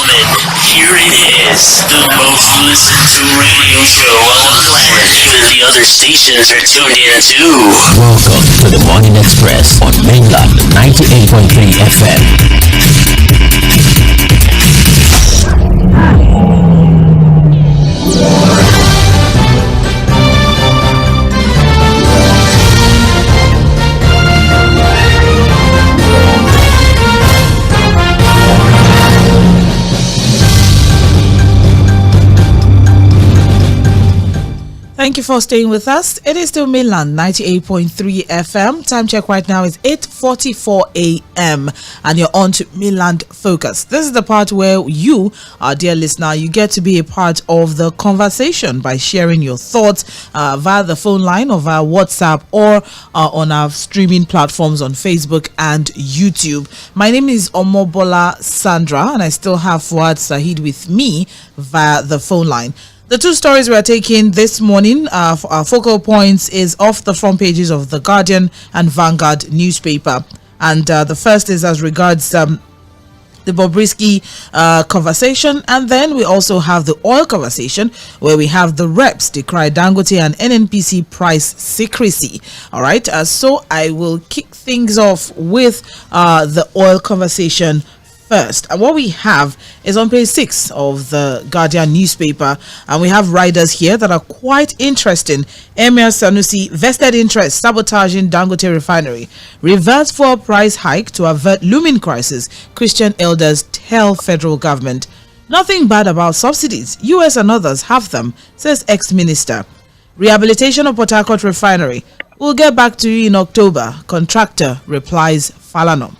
gentlemen, here it is, the most listened to radio show on the planet. Even the other stations are tuned in too. Welcome to the Morning Express on Mainland 98.3 FM. Thank you for staying with us. It is still Mainland 98.3 FM. Time check right now is 8:44 a.m. and you're on to Mainland Focus. This is the part where you, our dear listener, you get to be a part of the conversation by sharing your thoughts via the phone line or via WhatsApp or on our streaming platforms on Facebook and YouTube. My name is Omobola Sandra and I still have Fuad Sahid with me via the phone line. The two stories we are taking this morning, our focal points is off the front pages of The Guardian and Vanguard newspaper. And the first is as regards the BOBRISKY conversation, and then we also have the oil conversation where we have the reps decry Dangote and NNPC price secrecy. All right, so I will kick things off with the oil conversation first. And what we have is on page 6 of the Guardian newspaper, and we have riders here that are quite interesting. Emir Sanusi, vested interest sabotaging Dangote refinery, reverse fuel price hike to avert looming crisis, Christian elders tell federal government. Nothing bad about subsidies, US and others have them, says ex-minister. Rehabilitation of Port Harcourt refinery, we'll get back to you in October, contractor replies Falana.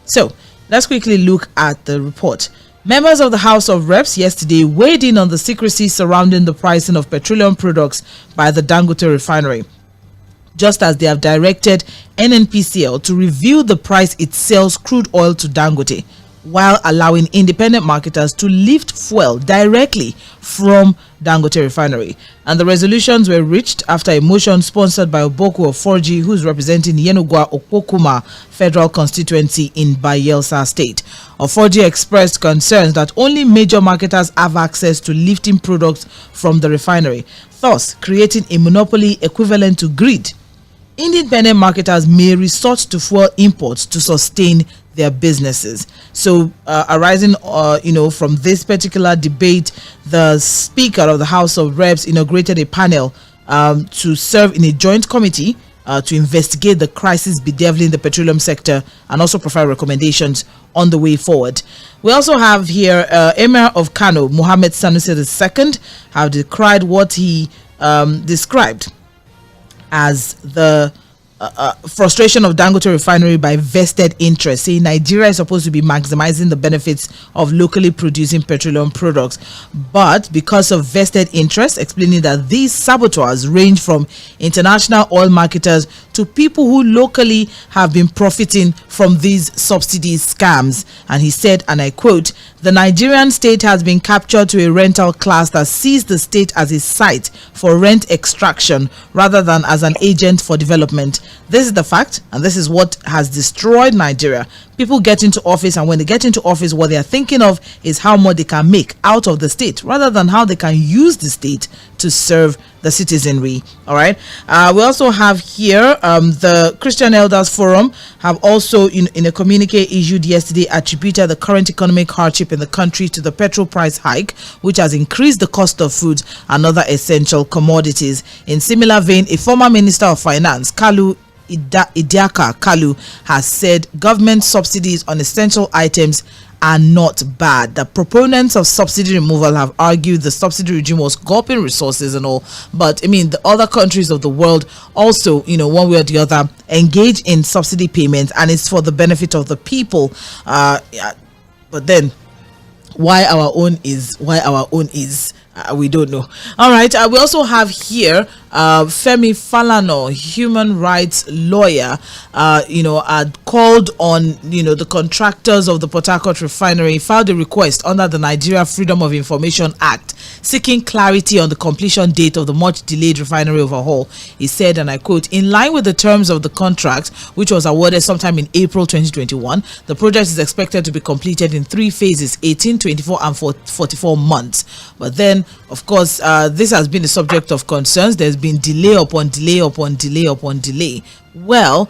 So let's quickly look at the report. Members of the House of Reps yesterday weighed in on the secrecy surrounding the pricing of petroleum products by the Dangote refinery, just as they have directed NNPCL to review the price it sells crude oil to Dangote, while allowing independent marketers to lift fuel directly from Dangote refinery. And the resolutions were reached after a motion sponsored by Oboku Oforji, who is representing Yenugwa Okpokuma federal constituency in Bayelsa State. Oforji expressed concerns that only major marketers have access to lifting products from the refinery, thus creating a monopoly equivalent to greed. Independent marketers may resort to fuel imports to sustain their businesses. So arising from this particular debate, the Speaker of the House of Reps inaugurated a panel to serve in a joint committee to investigate the crisis bedeviling the petroleum sector and also provide recommendations on the way forward. We also have here Emir of Kano, Mohammed Sanusi II, have decried what he described as the frustration of Dangote refinery by vested interest, saying Nigeria is supposed to be maximizing the benefits of locally producing petroleum products, but because of vested interest, explaining that these saboteurs range from international oil marketers to people who locally have been profiting from these subsidy scams. And he said, and I quote, "The Nigerian state has been captured to a rental class that sees the state as a site for rent extraction rather than as an agent for development. This is the fact, and this is what has destroyed Nigeria. People get into office, and when they get into office, what they are thinking of is how much they can make out of the state rather than how they can use the state to serve the citizenry." All right. We also have here the Christian Elders Forum have also in a communique issued yesterday attributed the current economic hardship in the country to the petrol price hike, which has increased the cost of food and other essential commodities. In similar vein, a former Minister of Finance, Kalu Idiaka Kalu, has said government subsidies on essential items are not bad. The proponents of subsidy removal have argued the subsidy regime was gulping resources and all, but I mean the other countries of the world also, one way or the other, engage in subsidy payments, and it's for the benefit of the people. But then why our own is we don't know. All right. We also have here Femi Falana, human rights lawyer, had called on, the contractors of the Port Harcourt refinery, filed a request under the Nigeria Freedom of Information Act, seeking clarity on the completion date of the much delayed refinery overhaul. He said, and I quote, "In line with the terms of the contract, which was awarded sometime in April 2021, the project is expected to be completed in 3 phases, 18, 24, and 44 months. But then, of course, this has been the subject of concerns. There's been delay upon delay upon delay upon delay. Well,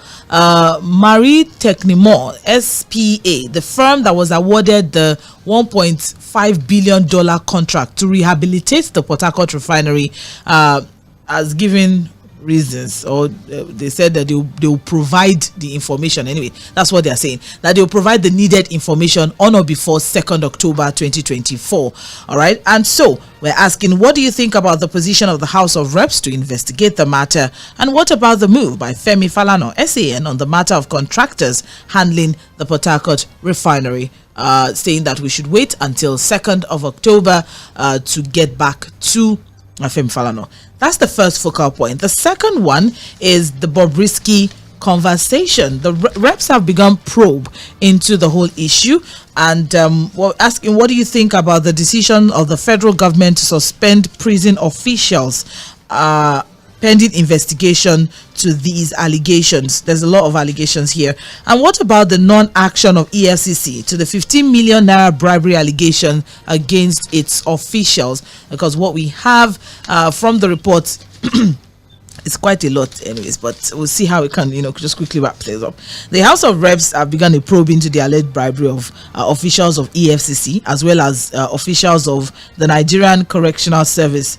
Marie Technimore, SPA, the firm that was awarded the $1.5 billion contract to rehabilitate the Port Harcourt refinery, has given reasons, or they said that they will provide the information. Anyway, that's what they are saying, that they will provide the needed information on or before 2nd October 2024. All right, and so we're asking, what do you think about the position of the House of Reps to investigate the matter, and what about the move by Femi Falana, SAN, on the matter of contractors handling the Port Harcourt refinery, saying that we should wait until 2nd of October to get back to Femi Falana. That's the first focal point. The second one is the BOBRISKY conversation. The reps have begun probe into the whole issue, and we're asking, what do you think about the decision of the federal government to suspend prison officials pending investigation to these allegations? There's a lot of allegations here. And what about the non-action of EFCC to the 15 million naira bribery allegation against its officials? Because what we have from the reports it's quite a lot anyways, but we'll see how we can just quickly wrap things up. The House of Reps have begun a probe into the alleged bribery of officials of EFCC, as well as officials of the Nigerian Correctional Service,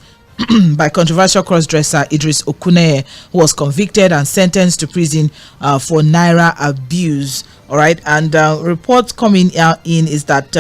by controversial cross-dresser Idris Okuneye, who was convicted and sentenced to prison for naira abuse. All right, and reports coming in is that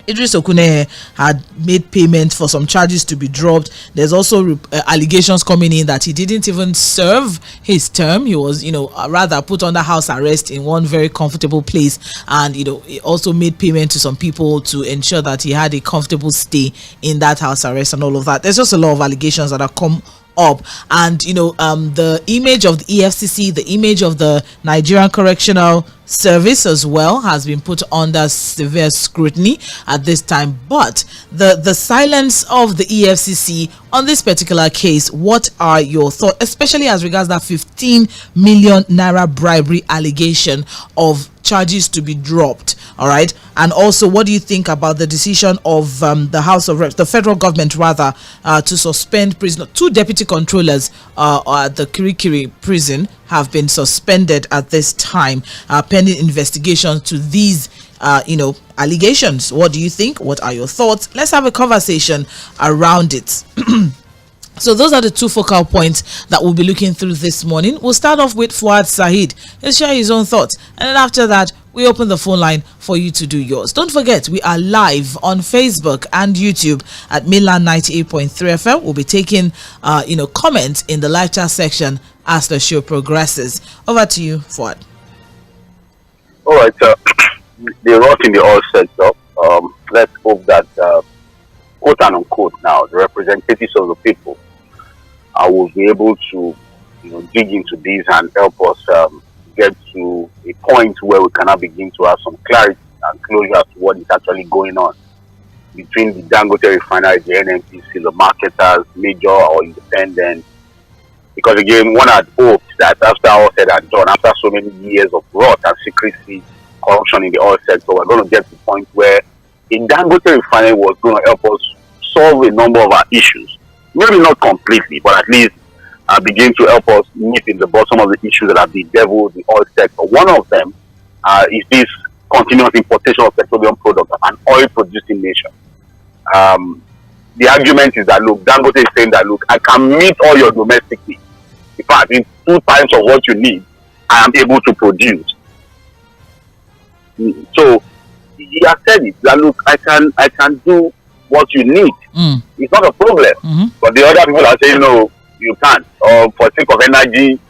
Idris Okuneye had made payment for some charges to be dropped. There's also allegations coming in that he didn't even serve his term. He was, rather put under house arrest in one very comfortable place, and he also made payment to some people to ensure that he had a comfortable stay in that house arrest and all of that. There's just a lot of allegations that have come up, and the image of the EFCC, the image of the Nigerian Correctional Service as well, has been put under severe scrutiny at this time. But the silence of the EFCC on this particular case, what are your thoughts, especially as regards that 15 million naira bribery allegation of charges to be dropped? All right, and also, what do you think about the decision of the House of Reps, the federal government rather, to suspend prisoners? 2 deputy controllers at the Kirikiri prison have been suspended at this time, pending investigation to these allegations. What do you think? What are your thoughts? Let's have a conversation around it. So those are the 2 focal points that we'll be looking through this morning. We'll start off with Fuad Sahid. He'll share his own thoughts, and then after that we open the phone line for you to do yours. Don't forget, we are live on Facebook and YouTube at Mainland 98.3 FM. We'll be taking comments in the live chat section as the show progresses. Over to you, Fuad. All right, the rot in the oil sector. Let's hope that quote and unquote now the representatives of the people will be able to dig into this and help us get to a point where we cannot begin to have some clarity and closure to what is actually going on between the Dangote refinery, the NNPC, the marketers, major or independent. Because again, one had hoped that after all said and done, after so many years of rot and secrecy, corruption in the oil sector, we're going to get to the point where a Dangote refinery was going to help us solve a number of our issues. Maybe not completely, but at least begin to help us nip in the bottom of the issues that have bedeviled the oil sector. One of them is this continuous importation of petroleum products of an oil-producing nation. The argument is that, look, Dangote is saying that, look, I can meet all your domestic needs. In fact, in 2 times of what you need, I am able to produce. So he has said it, that, look, I can do what you need. It's not a problem. But the other people are saying, no, you can't. Or for sake of energy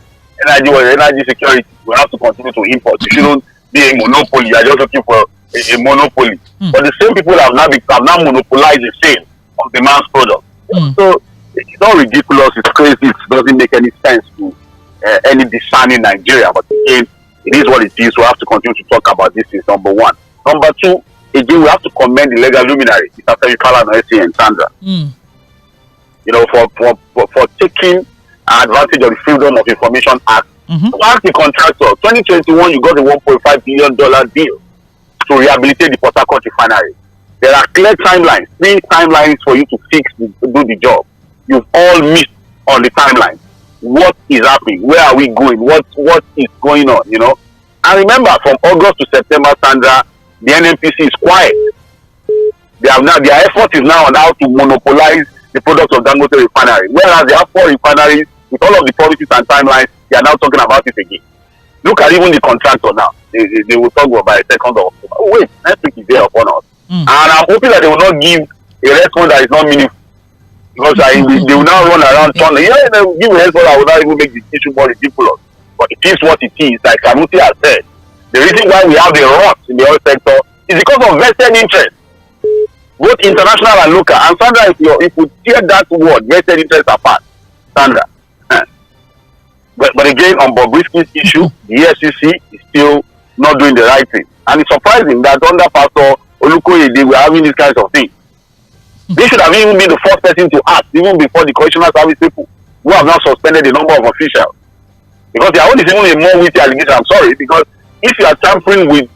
security, we have to continue to import. You shouldn't be a monopoly. You are just looking for a monopoly. But the same people have now monopolized the sale of the man's product. So It's not ridiculous. It's crazy. It doesn't make any sense to any discerning Nigeria. But again, it is what it is. We have to continue to talk about this. Is number one. Number two, again, we have to commend the legal luminary, Mr. Femi Falana and Sandra. You know, for taking advantage of the Freedom of Information Act. To ask the contractor, 2021, you got a $1.5 billion deal to rehabilitate the Port Harcourt refinery. There are clear timelines, 3 timelines for you to do the job. You've all missed on the timeline. What is happening? Where are we going? What is going on? You know. And remember, from August to September, Sandra, the NNPC is quiet. Their effort is now on how to monopolize the products of Dangote refinery. Whereas they have 4 refineries with all of the policies and timelines, they are now talking about it again. Look at even the contractor now. They will talk about a 2nd of October. Oh wait, next week is there upon us. And I'm hoping that they will not give a response that is not meaningful. Because they will now run around turning. Yeah, they will give a response that will not even make the issue more ridiculous. But it is what it is. Like Sanusi has said, the reason why we have the rot in the oil sector is because of vested interest, both international and local. And Sandra, if you tear that word, vested interest apart, Sandra. But again, on Bobrisky's issue, the EFCC is still not doing the right thing. And it's surprising that under Pastor Olukoye, they were having these kinds of things. They should have even been the first person to act, even before the correctional service people, who have now suspended a number of officials. Because their own is even a more witty allegation. I'm sorry, because if you are tampering with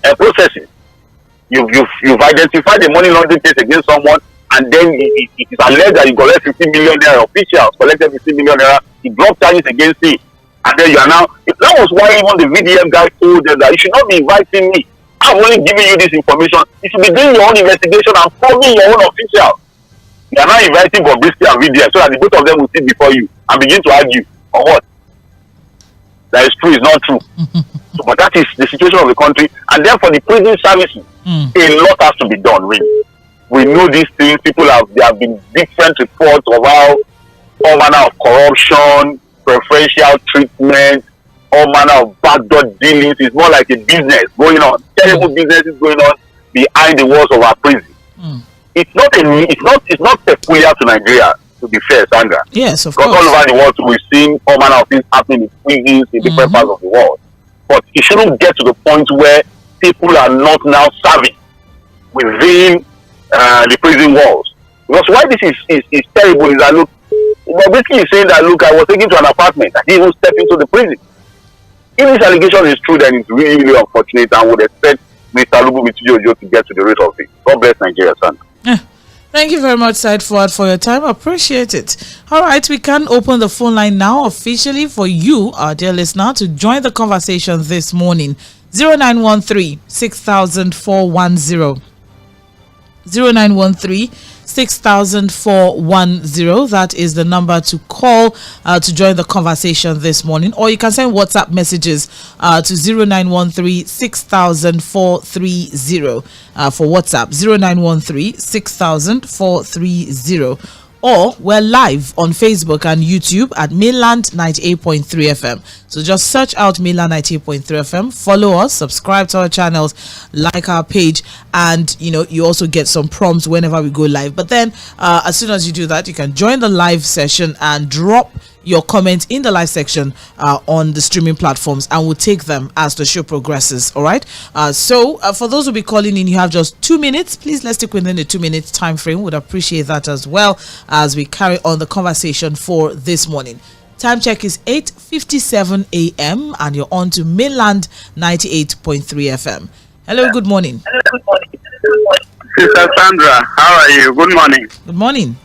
a processing, you've identified a money laundering case against someone, and then it is alleged that you collected 50 million naira, officials collected 50 million naira, you dropped charges against him, and then you are now. That was why even the VDM guy told them that you should not be inviting me. I'm only giving you this information. You should be doing your own investigation and following your own officials. You are now inviting Bobrisky and VDM so that the both of them will sit before you and begin to argue on what? That is true, is not true. So, but that is the situation of the country. And then for the prison services, a lot has to be done, really. We know these things. There have been different reports of how all manner of corruption, preferential treatment, all manner of backdoor dealings. It's more like a business going on. Terrible businesses going on behind the walls of our prison. It's not peculiar to Nigeria, to be fair, Sandra. Yes, of course. course. All over the world, we've seen all manner of things happening in prisons in different parts of the world. But it shouldn't get to the point where people are not now serving within the prison walls. Because why this is terrible is that, look, basically is saying that, look, I was taken to an apartment. I didn't even step into the prison. If this allegation is true, then it's really, really unfortunate, and would expect Mr. Lubumitujojo to get to the root of it. God bless Nigeria, son. Thank you very much, Side Forward, for your time. I appreciate it. All right, we can open the phone line now officially for you, our dear listener, to join the conversation this morning. 0913 6410. 0913 6410. That is the number to call to join the conversation this morning, or you can send WhatsApp messages to 0913 6430 for WhatsApp, 0913 6430. Or we're live on Facebook and YouTube at Mainland 98.3 FM. So just search out Mainland 98.3 FM, follow us, subscribe to our channels, like our page, and you also get some prompts whenever we go live. But then as soon as you do that, you can join the live session and drop your comments in the live section on the streaming platforms, and we'll take them as the show progresses. All right. So for those who will be calling in, you have just 2 minutes. Please, let's stick within the 2 minutes time frame. Would appreciate that as well as we carry on the conversation for this morning. Time check is 8:57 a.m. and you're on to Mainland 98.3 FM. Hello, good morning. Sister Sandra, how are you? Good morning. Good morning.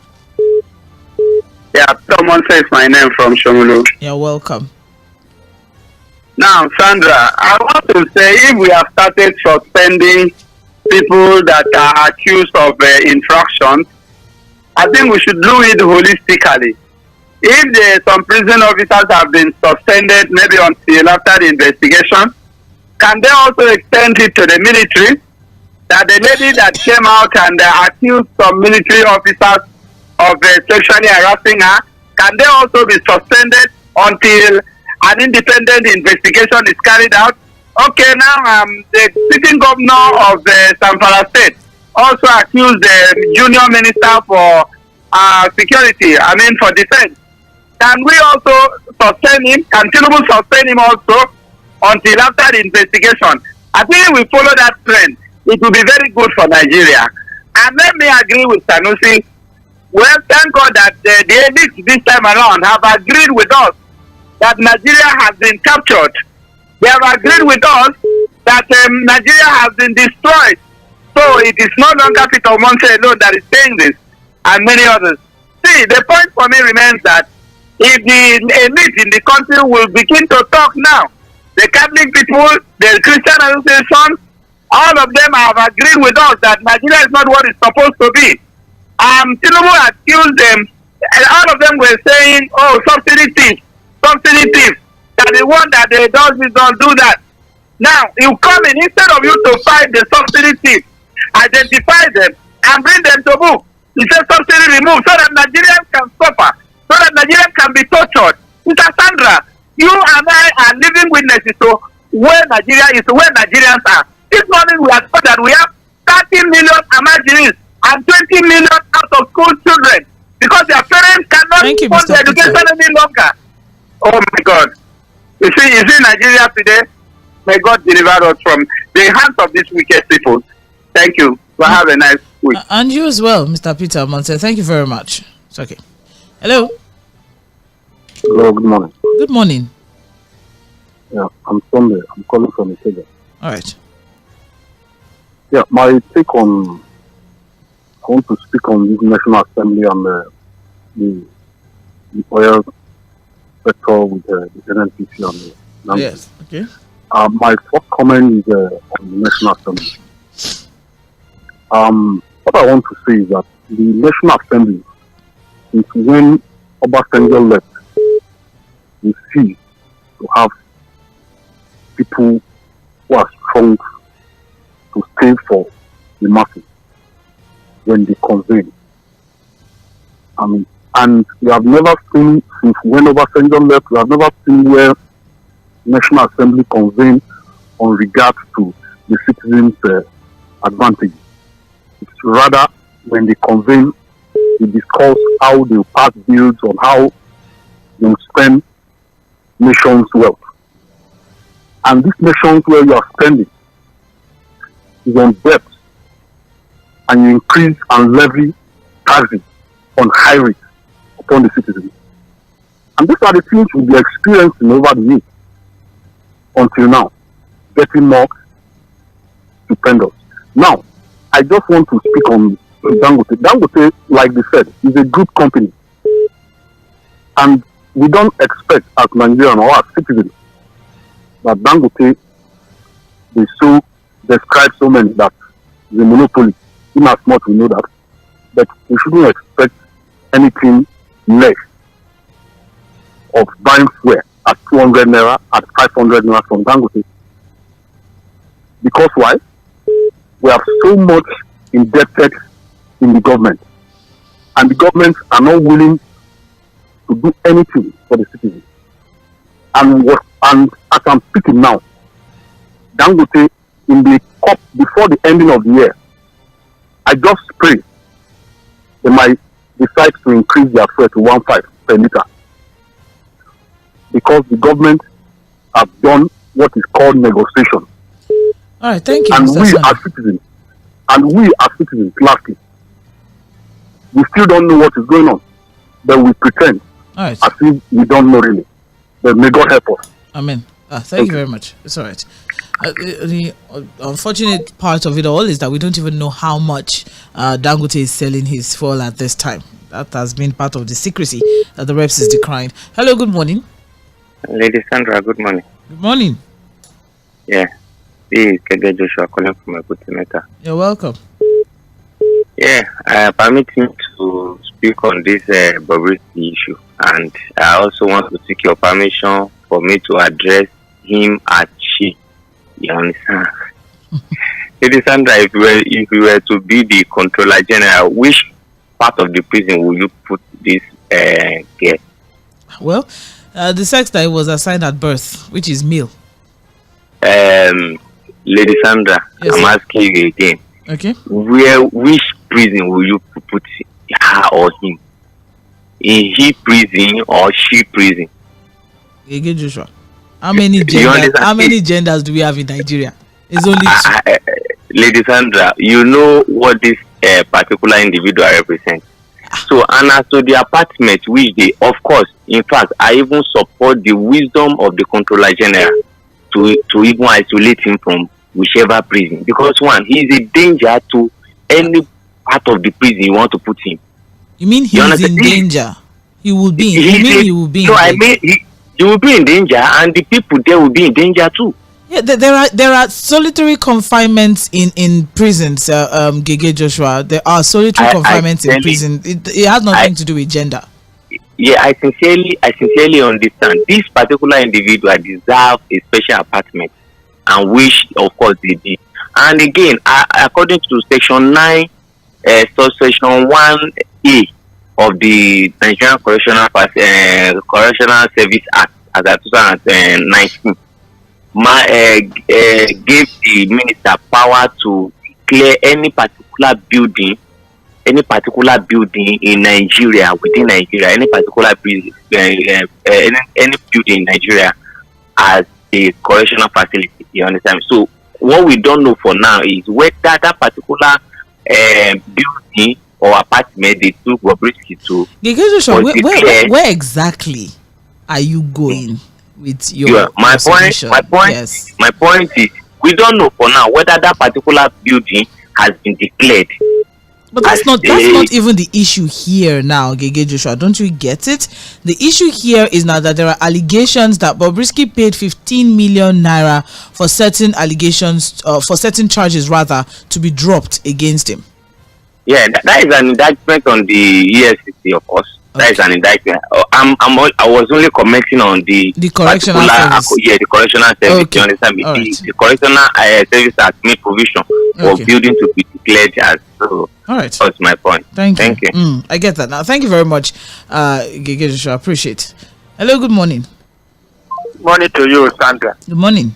Yeah, someone says my name from Shomulu. You're welcome. Now, Sandra, I want to say if we have started suspending people that are accused of infractions, I think we should do it holistically. If some prison officers have been suspended maybe until after the investigation, can they also extend it to the military? That the lady that came out and accused some military officers of sexually harassing her, can they also be suspended until an independent investigation is carried out? Okay, now the sitting governor of the Zamfara state also accused the junior minister for security, for defense. Can we also suspend him? Can Tinubu suspend him also until after the investigation? I think we follow that trend. It will be very good for Nigeria. And let me agree with Sanusi. Well, thank God that the elites this time around have agreed with us that Nigeria has been captured. They have agreed with us that Nigeria has been destroyed. So it is no longer Peter Omonse alone that is saying this, and many others. See, the point for me remains that if the elite in the country will begin to talk now, the Catholic people, the Christian associations, all of them have agreed with us that Nigeria is not what it's supposed to be. Tinubu accused them, and all of them were saying, oh, subsidy thief, that the one that they does this, don't do that. Now, you come in, instead of you to fight the subsidy thief, identify them and bring them to book. You say subsidy removed so that Nigerians can suffer, so that Nigerians can be tortured. Mr. Sandra, you and I are living witnesses to where Nigeria is, where Nigerians are. This morning we are told that we have 30 million Amaziris and 20 million out of school children because their parents cannot fund their education any longer. Oh my God. You see Nigeria today, may God deliver us from the hands of these wicked people. Thank you. Well, have a nice week. And you as well, Mr. Peter Omonse. Thank you very much. It's okay. Hello. Hello, good morning. Good morning. Yeah, I'm Sunday. I'm calling from Italy. All right. Yeah, my take on, I want to speak on this National Assembly and the oil sector with the NNPC and the Yes, okay. My first comment is on the National Assembly. What I want to say is that the National Assembly, since when Obasanjo left, we see to have people who are strong to stay for the masses when they convene. And we have never seen, since when Obasanjo left, we have never seen where National Assembly convene on regards to the citizens' advantage. It's rather when they convene, they discuss how they will pass bills on how they will spend nation's wealth. And this nation's wealth you are spending is on debt, and you increase and levy taxes on high rates upon the citizens. And these are the things we'll be experiencing over the years until now, getting more stupendous. Now, I just want to speak on Dangote. Dangote, like they said, is a good company. And we don't expect as Nigerians or as citizens that Dangote is so describe so many that the monopoly, in as much we know that, but we shouldn't expect anything less of buying fuel at 200 naira, at 500 naira from Dangote. Because why? We have so much indebted in the government, and the governments are not willing to do anything for the citizens. And as I'm speaking now, Dangote in the COP before the ending of the year, I just pray they might decide to increase their fuel to 1.5 per liter, because the government have done what is called negotiation. All right, thank you. And Mr. we Son. as citizens, lastly, we still don't know what is going on, but we pretend as if we don't know really. But may God help us. Amen. Thank you very much. It's all right. The unfortunate part of it all is that we don't even know how much Dangote is selling his fuel at this time. That has been part of the secrecy that the reps is decrying. Hello, good morning. Lady Sandra, good morning. Good morning. Yeah, this is Kege Joshua calling from Ekutimeta. You're welcome. Yeah, permit me to speak on this Bobrisky issue, and I also want to seek your permission for me to address him as she. You understand? Lady Sandra, if you were to be the controller general, which part of the prison will you put this girl? Well, the sex that was assigned at birth, which is male. Lady Sandra, yes, I'm asking you again. Okay. Which prison will you put her or him? in he prison or she prison. Gege Joshua, how many genders do we have in Nigeria? It's only two. Lady Sandra, you know what this particular individual represents. So, and as to the apartment which they, of course, in fact, I even support the wisdom of the Controller General to even isolate him from whichever prison, because one, he is a danger to any part of the prison you want to put him. You mean he is in danger? He will be. He will be. So I mean, he will be in danger, and the people there will be in danger too. Yeah, there are solitary confinements in prisons, Gege Joshua. There are solitary confinements in prison. It has nothing to do with gender. Yeah, I sincerely understand. This particular individual deserves a special apartment, and which, of course, they did. And again, according to Section 9, Subsection 1A of the Nigerian Correctional Service Act, as of 2019, gave the minister power to declare any particular building in Nigeria, within Nigeria, any particular building, any building in Nigeria as a correctional facility. You understand? So what we don't know for now is whether that particular building or apartment they took Bobrisky to. Where exactly are you going with your my point is we don't know for now whether that particular building has been declared. But that's not even the issue here now, Gege Joshua. Don't you get it? The issue here is now that there are allegations that Bobrisky paid 15 million naira for certain allegations, for certain charges rather, to be dropped against him. Yeah, that is an indictment on the EFCC, of course. That is an indictment. I was only commenting on the correctional service. The correctional service. Okay. You understand me? The correctional service has made provision for building to be declared as. So all right. That's my point. Thank you. I get that now. Thank you very much, Gege Joshua. I appreciate it. Hello, good morning. Good morning to you, Sandra. Good morning.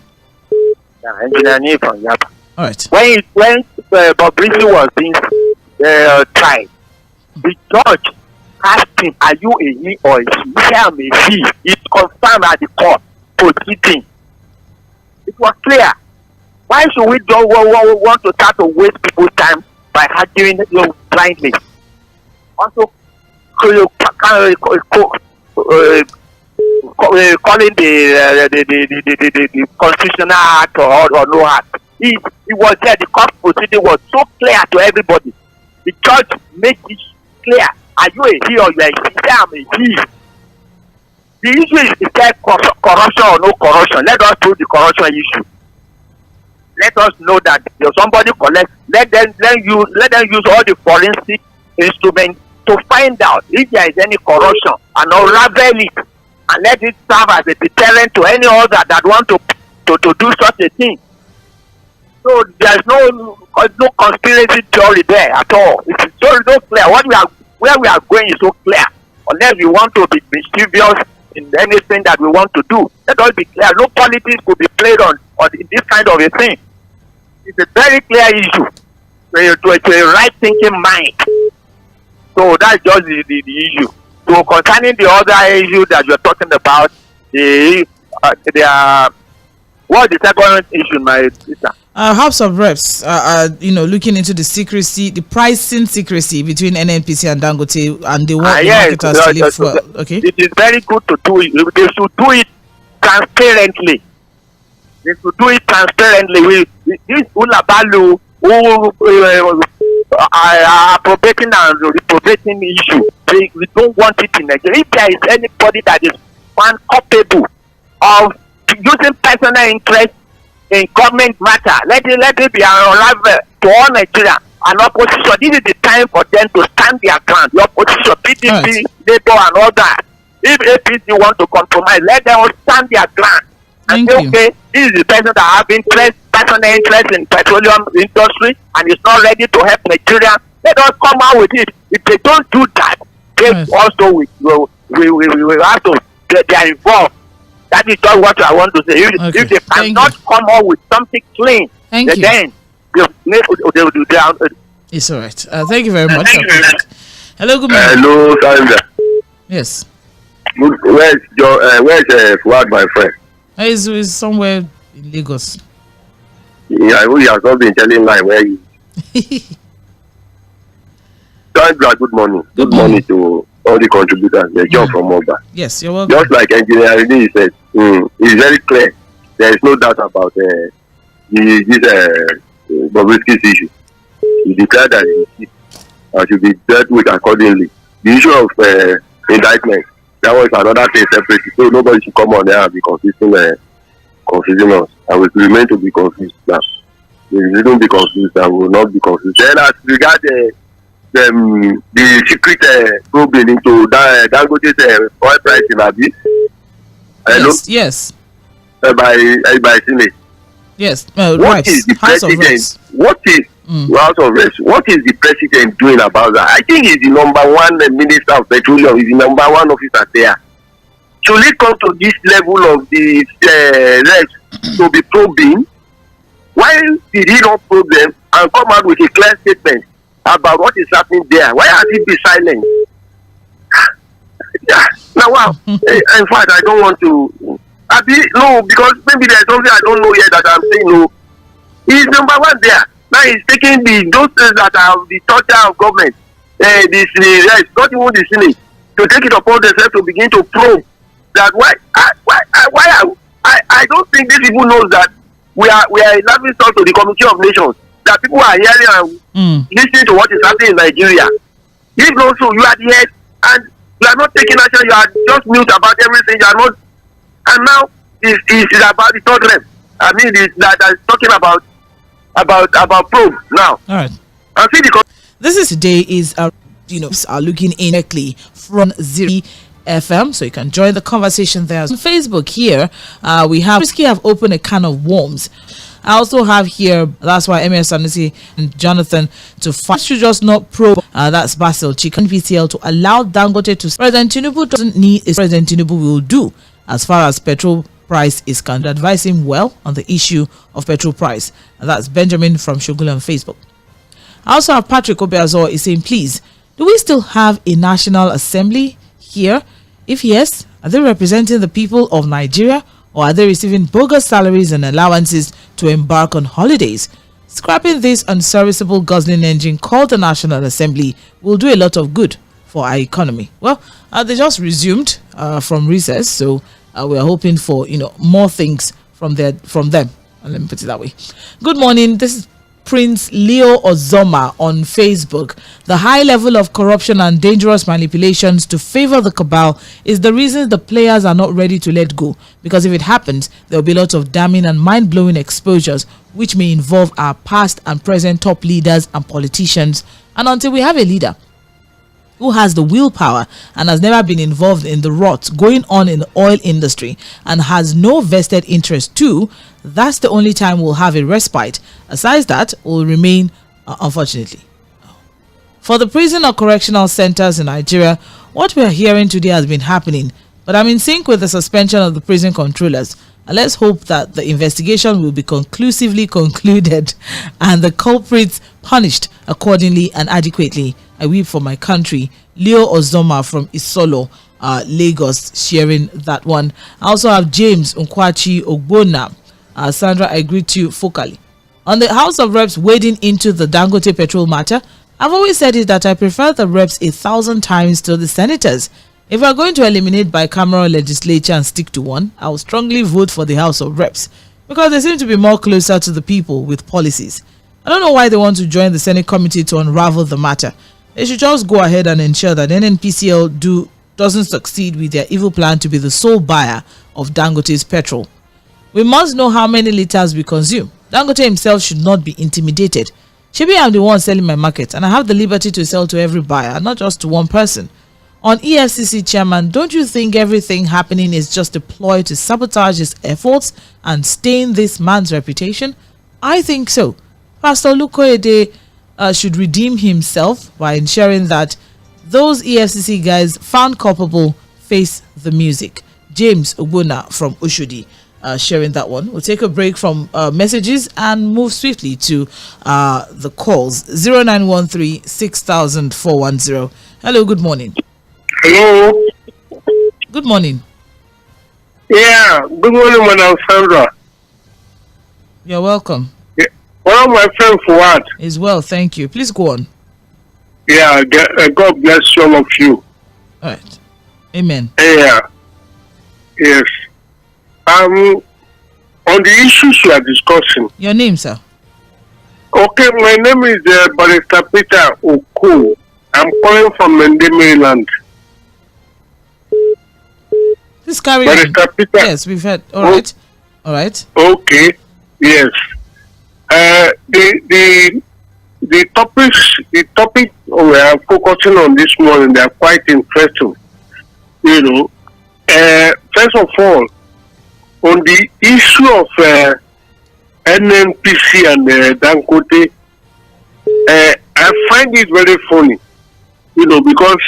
Engineer from Yaba. All right. When Bobrisky was being tried, the judge asked him, "Are you a he or a she?" He said, "I'm a he." It's confirmed at the court proceeding. It was clear. Why should we don't want to start to waste people's time by arguing blindly? Also, calling the constitutional act or no act. He was there. The court proceeding was so clear to everybody. The judge made it clear. Are you a he or you are a she? I'm a he. The issue is there corruption or no corruption. Let us do the corruption issue. Let us know that if somebody collects, let them use all the forensic instruments to find out if there is any corruption and unravel it, and let it serve as a deterrent to any other that want to do such a thing. So there's no conspiracy theory there at all. It's so clear. Where we are going is so clear. Unless we want to be mischievous in anything that we want to do, let us be clear. No politics could be played on this kind of a thing. It's a very clear issue to a right thinking mind. So that's just the issue. So concerning the other issue that you're talking about, what's the second issue, my sister? House of Reps are looking into the secrecy, the pricing secrecy between NNPC and Dangote, and they want marketers to live well. Okay, it is very good to do it. They should do it transparently. They should do it transparently. This Ulabalu who are appropriating and reprobating issue, we don't want it in Nigeria. If there is anybody that is found culpable of using personal interest in government matter, let it be unraveled to all Nigeria and opposition. This is the time for them to stand their ground. The opposition, PDP, Labour, and all that. If APC want to compromise, let them all stand their ground and say, okay, this is the person that have personal interest in petroleum industry and is not ready to help Nigeria. Let us come out with it. If they don't do that, they also will have to. They are involved. That is just what I want to say. If they cannot come up with something clean, then they will do that. It's all right. Thank you very much. Hello, good morning. Hello, Sandra. Yes. Where's Fuad, my friend? He's somewhere in Lagos. Yeah, he has not been telling lie where he is. Sandra, good morning. Good morning to all the contributors. John from Moba. Yes, you're welcome. Just like Engineer Rene said, it's very clear. There is no doubt about this Bobrisky's issue. He declared that it should be dealt with accordingly. The issue of indictment, that was another thing separate. So nobody should come on there and be confusing us. And we remain to be confused now. We don't be confused and we will not be confused. Then as regards the secret probing into Dangote's oil price in Abi. Yes. By Senate. Yes. What is the president? What is House of Reps? What is the president doing about that? I think he's the number one minister of petroleum. He's the number one officer there. Should it come to this level of the reps to be probing? Why did he not probe them and come out with a clear statement about what is happening there? Why has he been silent? Yeah. Now, wow. In fact, I don't want to. No, because maybe there's something I don't know yet that I'm saying no. He's number one there. Now he's taking those things that are the torture of government, not even the Senate, to take it upon themselves to begin to probe that I don't think these people knows that we are a laughing stock to the Committee of Nations, that people are hearing and listening to what is happening in Nigeria. If not so, you are the head and you are not taking action, you are just mute about everything, you are not. And now it's about the third rep. I mean, that's talking about probe now. All right. And see this is today is are looking in directly from Ziri FM, so you can join the conversation there. On Facebook here, we have Risky have opened a can of worms. I also have here, that's why MS Sanusi and Jonathan to fight should just not probe. That's Basil Chicken PCL to allow Dangote to. President Tinubu doesn't need is President Tinubu will do as far as petrol price is concerned. Advise him well on the issue of petrol price. And that's Benjamin from Shogula on Facebook. I also have Patrick Obiazo is saying, please, do we still have a National Assembly here? If yes, are they representing the people of Nigeria, or are they receiving bogus salaries and allowances to embark on holidays? Scrapping this unserviceable guzzling engine called the National Assembly will do a lot of good for our economy. Well, they just resumed from recess, so we are hoping for more things from them. Let me put it that way. Good morning. This is Prince Leo Ozoma on Facebook. The high level of corruption and dangerous manipulations to favor the cabal is the reason the players are not ready to let go. Because if it happens, there will be lots of damning and mind-blowing exposures which may involve our past and present top leaders and politicians. And until we have a leader who has the willpower and has never been involved in the rot going on in the oil industry and has no vested interest too, that's the only time we'll have a respite. Aside that, will remain, unfortunately. For the prison or correctional centers in Nigeria, what we are hearing today has been happening, but I'm in sync with the suspension of the prison controllers. And let's hope that the investigation will be conclusively concluded and the culprits punished accordingly and adequately. I weep for my country. Leo Ozoma from Isolo, Lagos, sharing that one. I also have James Nkwachi Ogbona. Sandra, I greet you focally. On the House of Reps wading into the Dangote petrol matter, I've always said it that I prefer the reps 1,000 times to the senators. If we are going to eliminate bicameral legislature and stick to one, I will strongly vote for the House of Reps because they seem to be more closer to the people with policies. I don't know why they want to join the Senate committee to unravel the matter. They should just go ahead and ensure that NNPC doesn't succeed with their evil plan to be the sole buyer of Dangote's petrol. We must know how many liters we consume. Dangote himself should not be intimidated. Maybe I'm the one selling my market and I have the liberty to sell to every buyer, not just to one person. On EFCC chairman, don't you think everything happening is just a ploy to sabotage his efforts and stain this man's reputation? I think so. Pastor Lukoede should redeem himself by ensuring that those EFCC guys found culpable face the music. James Ogbona from Ushudi sharing that one. We'll take a break from messages and move swiftly to the calls. 0913 6000 410. Hello, good morning. Hello. Good morning. Yeah, good morning, Madam Sandra. You're welcome. Yeah. One of my friends, Fuad. Is well, thank you. Please go on. Yeah, God bless all of you. All right. Amen. Yeah. Yes. On the issues we are discussing. Your name, sir? Okay, my name is Barrister Peter Oku. I'm calling from Mende, Maryland. Please carry Barrister on. Peter. Yes, we've heard. All right. All right. Okay. Yes. The topic we are focusing on this morning, they are quite interesting. You know, first of all, on the issue of NNPC and Dangote, I find it very funny, you know, because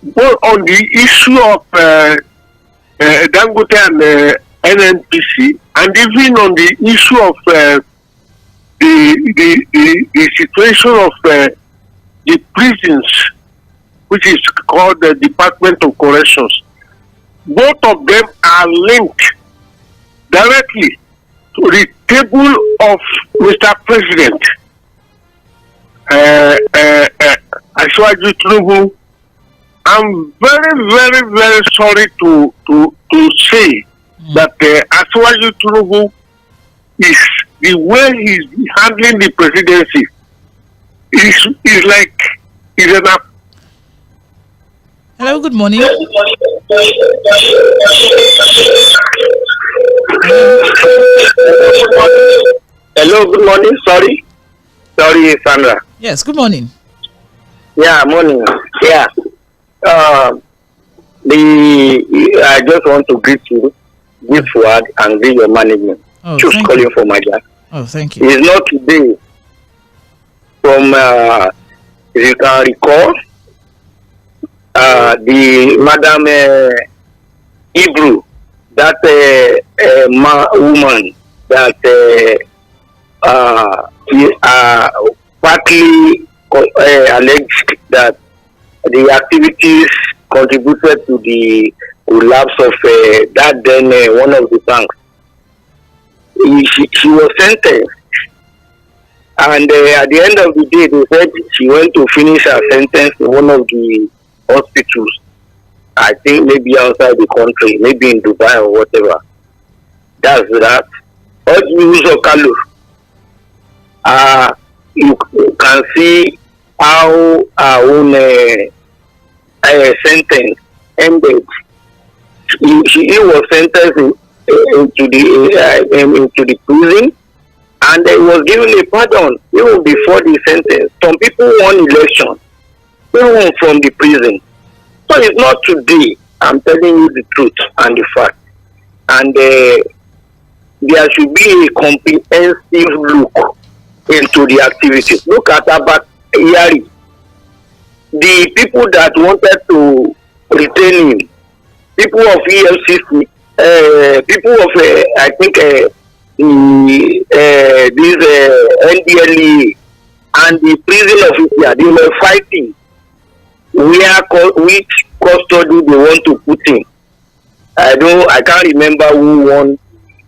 both on the issue of Dangote and NNPC, and even on the issue of the situation of the prisons, which is called the Department of Corrections, both of them are linked directly to the table of Mr. President. Asiwaju Tinubu, I'm very, very, very sorry to say that Asiwaju Tinubu is the way he's handling the presidency is like is an. Hello, good morning. Hello, good morning. Sorry, Sandra. Yes, good morning. Yeah, morning. Yeah. I just want to greet you, greet Fuad, and greet your management. Oh, Just calling you. for my dad. Oh, thank you. It's not today. From if you can recall, the Madam Hebrew, that woman that partly alleged that the activities contributed to the collapse of that then one of the banks. She was sentenced, and at the end of the day, they said she went to finish her sentence in one of the hospitals. I think maybe outside the country, maybe in Dubai or whatever. That's that. All the use of color. You can see how our own sentence ended. He was sentenced into the prison, and he was given a pardon even before the sentence. Some people won election even from the prison. So it's not today. I'm telling you the truth and the fact. And there should be a comprehensive look into the activities. Look at Abba Yari. The people that wanted to retain him, people of EFCC, people of I think this NDLE and the prison official, they were fighting which custody they want to put in. I can't remember who won the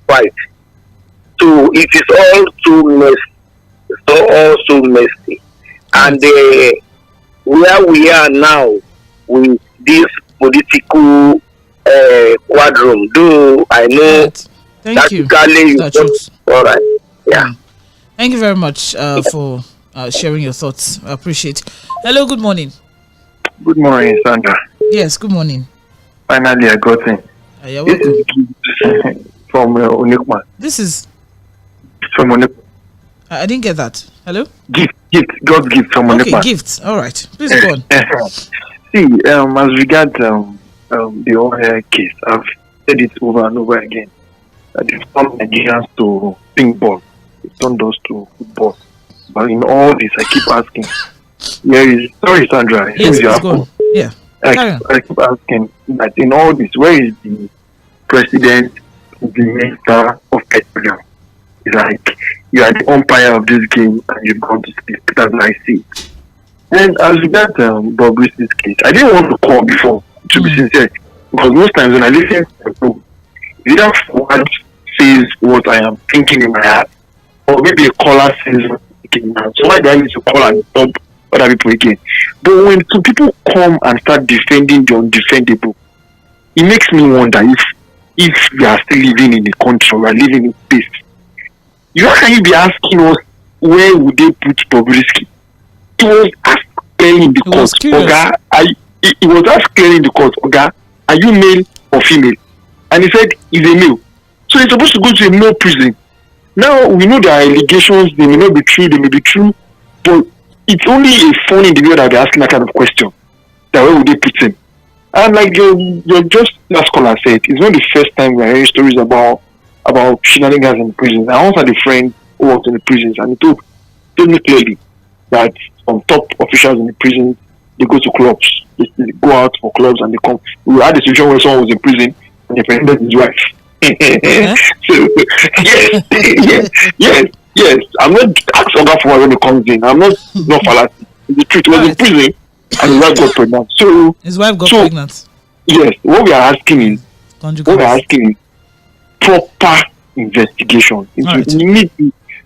fight. So it is all so messy. All so messy. And where we are now with this political quadrum, though I know Thank you. All right. Yeah. Thank you very much for sharing your thoughts. I appreciate it. Hello, good morning. Good morning, Sandra. Yes, good morning. Finally, I got in. You're welcome. This is from Onekman. This is from Onekman. I didn't get that. Hello? Gift, God's gift from Onekman. Okay, gifts. All right. Please go on. See, as regards the whole case, I've said it over and over again. That they've turned Nigerians to ping ball. They've turned us to football. But in all this, I keep asking. Sorry, Sandra. Yes, please go on. Yeah. I keep asking that in all this, where is the president, the minister of petroleum? It's like you are the umpire of this game and you've gone to sleep. That's what I see. And as regards Bobrisky's case, I didn't want to call before to be sincere. Because most times when I listen to people, either what says what I am thinking in my heart, or maybe a caller says what I'm thinking in my heart. So why do I need to call and stop other people again? But when some people come and start defending the undefendable, it makes me wonder if we are still living in a country, we are living in space. How can you be asking us where would they put Bobrisky? It was asked clearly in the court, Oga. It was asked clearly in the court, Oga, are you male or female? And he said he's a male. So he's supposed to go to a male prison. Now we know there are allegations, they may not be true, they may be true, but it's only a phone individual that will be asking that kind of question. That where would they put him? And like your just last caller said, it's not the first time we're hearing stories about shenanigans in prisons. I once had a friend who worked in the prisons, and he told me clearly that some top officials in the prisons, they go to clubs. They go out for clubs and they come. We had a situation where someone was in prison and they presented his wife. So, yes. I'm not asking for when he comes in. I'm not fallacy. The truth was in prison and his wife got pregnant. So his wife got pregnant. Yes. What we are asking is proper investigation. Right. You need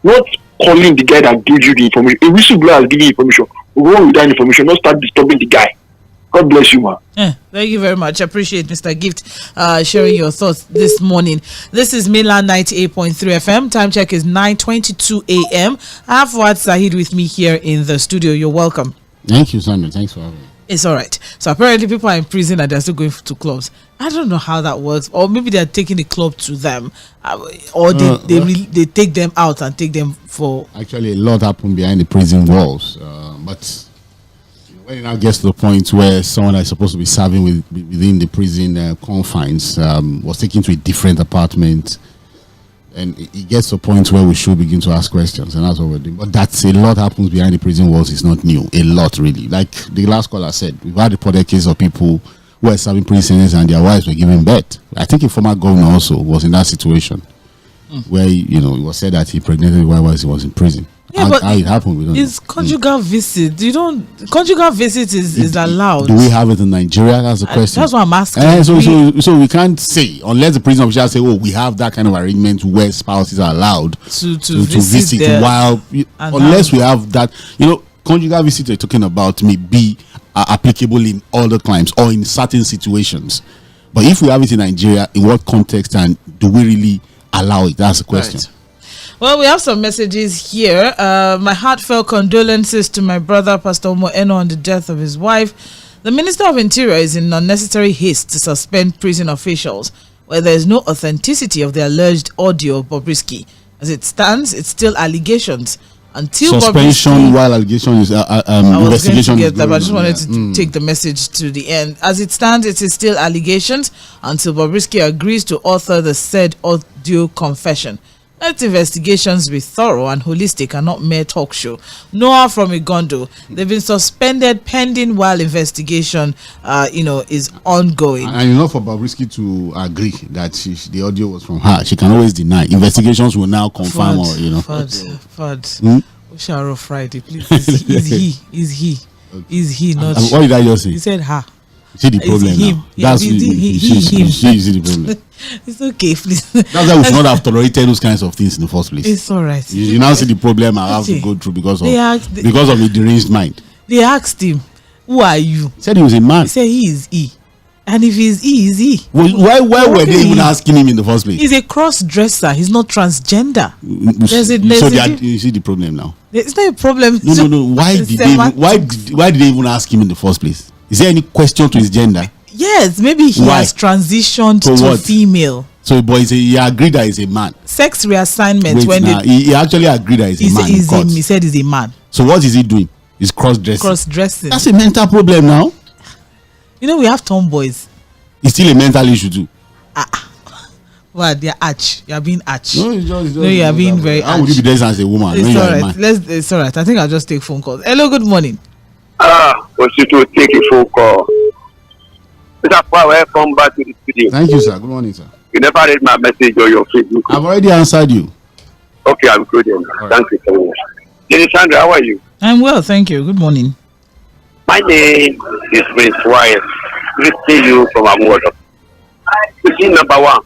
not calling the guy that gave you the information. A whistleblower has given you information. Go with that information, not start disturbing the guy. God bless you, man. Thank you very much. I appreciate Mr. Gift sharing your thoughts this morning. This is Mainland 98.3 FM. Time check is 9:22 a.m. I have Fuad Sahid with me here in the studio. You're welcome. Thank you, Sandra. Thanks for having me. It's all right. So apparently people are in prison and they're still going to clubs. I don't know how that works. Or maybe they're taking the club to them. Or they take them out and take them for... Actually, a lot happened behind the prison walls. But when it now gets to the point where someone that's supposed to be serving within the prison confines was taken to a different apartment, and it gets to a point where we should begin to ask questions, and that's what we're doing. But that's a lot happens behind the prison walls. It's not new. A lot, really. Like the last caller said, we've had reported cases of people who were serving prisoners and their wives were giving birth. I think a former governor also was in that situation where it was said that he impregnated his wife while he was in prison. Yeah, but how it happened, we don't it's know. conjugal visit. Conjugal visit is allowed. Do we have it in Nigeria? That's the question. That's what I'm asking. So we can't say, unless the prison officials say, oh, we have that kind of arrangement where spouses are allowed to visit while unless we have that, conjugal visit you're talking about may be applicable in other crimes or in certain situations. But if we have it in Nigeria, in what context, and do we really allow it? That's the question. Right. Well, we have some messages here. My heartfelt condolences to my brother, Pastor Moeno, on the death of his wife. The Minister of Interior is in unnecessary haste to suspend prison officials where there is no authenticity of the alleged audio of Bobrisky. As it stands, it's still allegations. Until suspension Bobrisky, while allegation is investigation. I just wanted to take the message to the end. As it stands, it is still allegations until Bobrisky agrees to author the said audio confession. Let investigations be thorough and holistic and not mere talk show. Noah from Igondo, they've been suspended pending while investigation, is ongoing. And for Bobrisky to agree that the audio was from her, she can always deny. Investigations will now confirm Fad. Sharo Friday, please. Is he? Okay. Is he not? What did I just say? He said her. See the problem now. That's him. See the problem. It's okay, please. That's why we should not have tolerated those kinds of things in the first place. It's all right. You now see the problem I have to go through because of a deranged mind. They asked him, "Who are you?" He said he was a man. He said he is he, and if he is he, is he? Why were they even asking him in the first place? He's a cross-dresser. He's not transgender. You see the problem now. It's not a problem. No. Why did they even ask him in the first place? Is there any question to his gender? Yes, maybe he has transitioned to female. So, but he agreed that he's a man. Sex reassignment. He actually agreed that he's a man. He said he's a man. So what is he doing? He's cross-dressing. Cross-dressing. That's a mental problem now. We have tomboys. It's still a mental issue too. Well, they're arch. You're being arch. No, you're being very arch. How would you be dressed as a woman? It's alright. It's alright. I think I'll just take phone calls. Hello, good morning. To take a phone call. Mr. Welcome back to the studio. Thank you, sir. Good morning, sir. You never read my message on your Facebook. I've already answered you. Okay, I'm good then. Thank you so much. Lady Sandra, how are you? I'm well, thank you. Good morning. My name is Prince Wyatt. greeting you from Amuodo. Number one,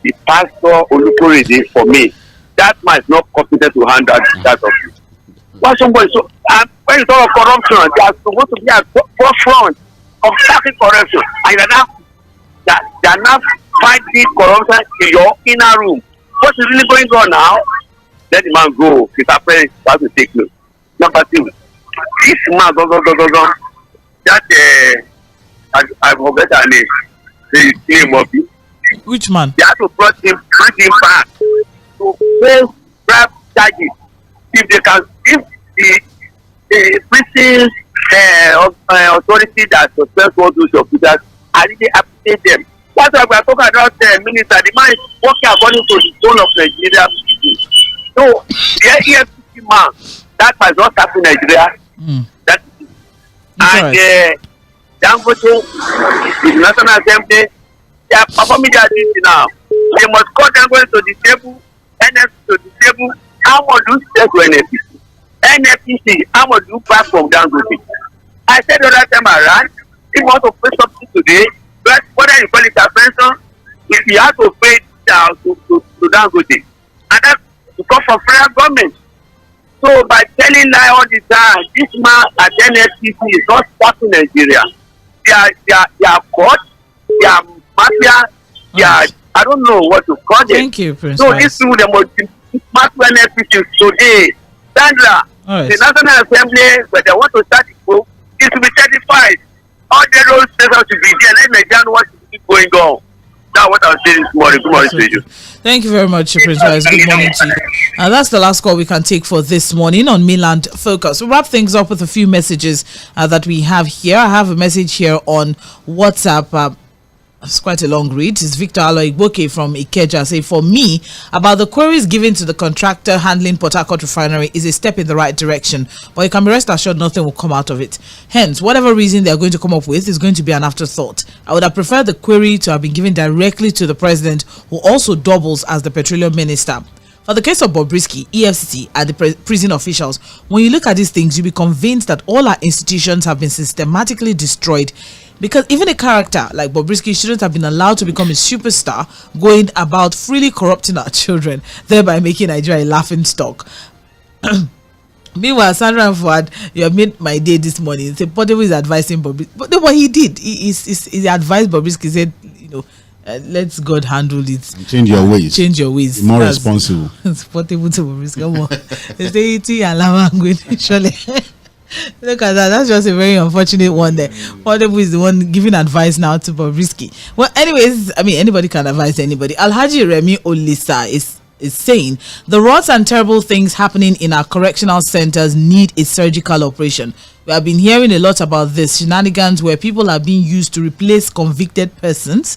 the pastor Olukorede for me, that man is not competent to handle that office. Why somebody so when you talk of corruption, they are supposed to be at forefront of tackling corruption, and they are not fighting corruption in your inner room. What is really going on now? Let the man go. His apprentice has to take note. Number two, this man that I forget her name. The name of it. Which man? They have to bring him back to face bribe charges. If they can, if the prison authority that suspends all those officers, I really appreciate them. That's why we are talking about minister. The man is working according to the zone of Nigeria. So the EFCC man that has not happened in Nigeria. That and Dangote, the National Assembly, they are performing their duty now. They must call Dangote to the table, NFC to the table. How much do you say to NNPC? NNPC, how much do you back from Dangote? I said the other time around, if you want to pay something today, but whether you call it a pension, if you have to pay to Dangote, and that's to come from federal government. So by telling lie all the time, this man at NNPC is not stopping Nigeria. They are caught, they are mafia, they are, I don't know what to call them. Thank you, Prince. So these people, they must smart NNPC today. Sandra, the National Assembly, when they want to start the book, it will be certified. All the road stations should be there. Let Nigerians know what is going on. That's what I was saying this morning. Good morning to you. Thank you very much, Prince Rice. Good morning to you. And that's the last call we can take for this morning on Mainland Focus. We'll wrap things up with a few messages that we have here. I have a message here on WhatsApp. It's quite a long read. It's Victor Aloigboke from Ikeja say, for me, about the queries given to the contractor handling Port Harcourt refinery is a step in the right direction, but you can be rest assured nothing will come out of it. Hence, whatever reason they are going to come up with is going to be an afterthought. I would have preferred the query to have been given directly to the president, who also doubles as the petroleum minister. For the case of BOBRISKY, EFCC, and the prison officials, when you look at these things, you'll be convinced that all our institutions have been systematically destroyed, because even a character like BOBRISKY shouldn't have been allowed to become a superstar, going about freely corrupting our children, thereby making Nigeria a laughing stock. Meanwhile, Sandra and Fuad, you have made my day this morning. The Portable is advising BOBRISKY, but what he did, he advised BOBRISKY, said, let God handle it. And change your ways. Change your ways. Be more responsible. It's portable to BOBRISKY. Come on. Surely. Look at that. That's just a very unfortunate one there. Portable is the one giving advice now to BOBRISKY. Well, anyways, I mean, anybody can advise anybody. Alhaji Remi Olisa is saying the rots and terrible things happening in our correctional centers need a surgical operation. We have been hearing a lot about this shenanigans where people are being used to replace convicted persons.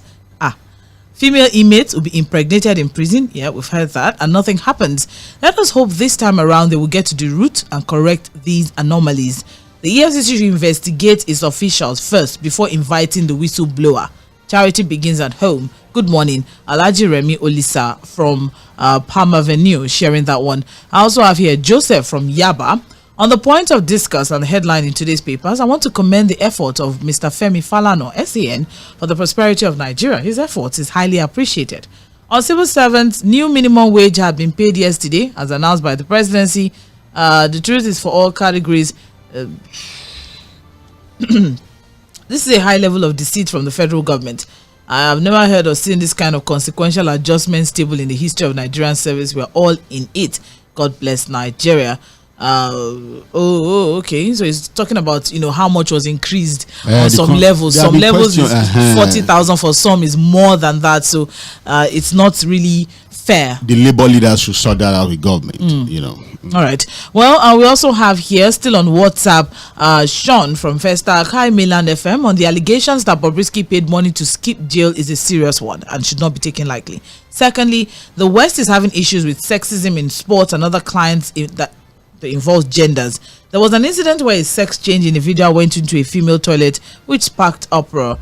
Female inmates will be impregnated in prison. Yeah, we've heard that, and nothing happens. Let us hope this time around they will get to the root and correct these anomalies. The EFCC should investigate its officials first before inviting the whistleblower. Charity begins at home. Good morning, Alhaji Remi Olisa from Palm Avenue, sharing that one. I also have here Joseph from Yaba. On the point of discuss and the headline in today's papers, I want to commend the effort of Mr. Femi Falana, SAN, for the prosperity of Nigeria. His efforts is highly appreciated. On civil servants, new minimum wage had been paid yesterday, as announced by the presidency. The truth is, for all categories, this is a high level of deceit from the federal government. I have never heard or seen this kind of consequential adjustments table in the history of Nigerian service. We are all in it. God bless Nigeria. Okay. So he's talking about how much was increased on some levels. Some levels is 40,000, for some is more than that. So it's not really fair. The labor leaders should sort that out with government. All right. Well, we also have here still on WhatsApp Sean from Festac. Hi, Mainland FM. On the allegations that BOBRISKY paid money to skip jail is a serious one and should not be taken lightly. Secondly, the West is having issues with sexism in sports and other clients that involves genders. There was an incident where a sex change individual went into a female toilet, which sparked uproar.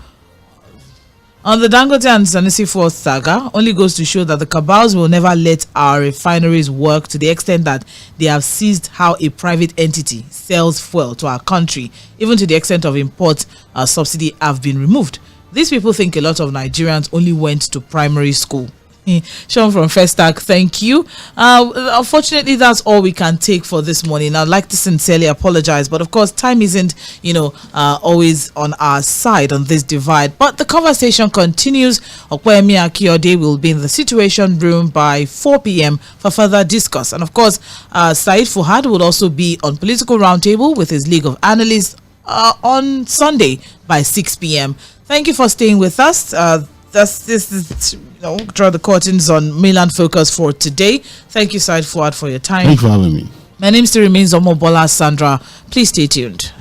On the Dangote and Sanusi 4th saga, only goes to show that the cabals will never let our refineries work to the extent that they have seized how a private entity sells fuel to our country, even to the extent of import subsidy have been removed. These people think a lot of Nigerians only went to primary school. Sean from Festac, thank you. Unfortunately, that's all we can take for this morning. I'd like to sincerely apologize, but of course, time isn't, always on our side on this divide. But the conversation continues. Okwemi Akiode will be in the Situation Room by 4 p.m. for further discuss. And of course, Said Fuhad will also be on Political Roundtable with his League of Analysts on Sunday by 6 p.m. Thank you for staying with us. This is draw the curtains on Mainland Focus for today. Thank you, Said Fuad, for your time. Thank you for having me. My name still remains Omobola Sandra. Please stay tuned.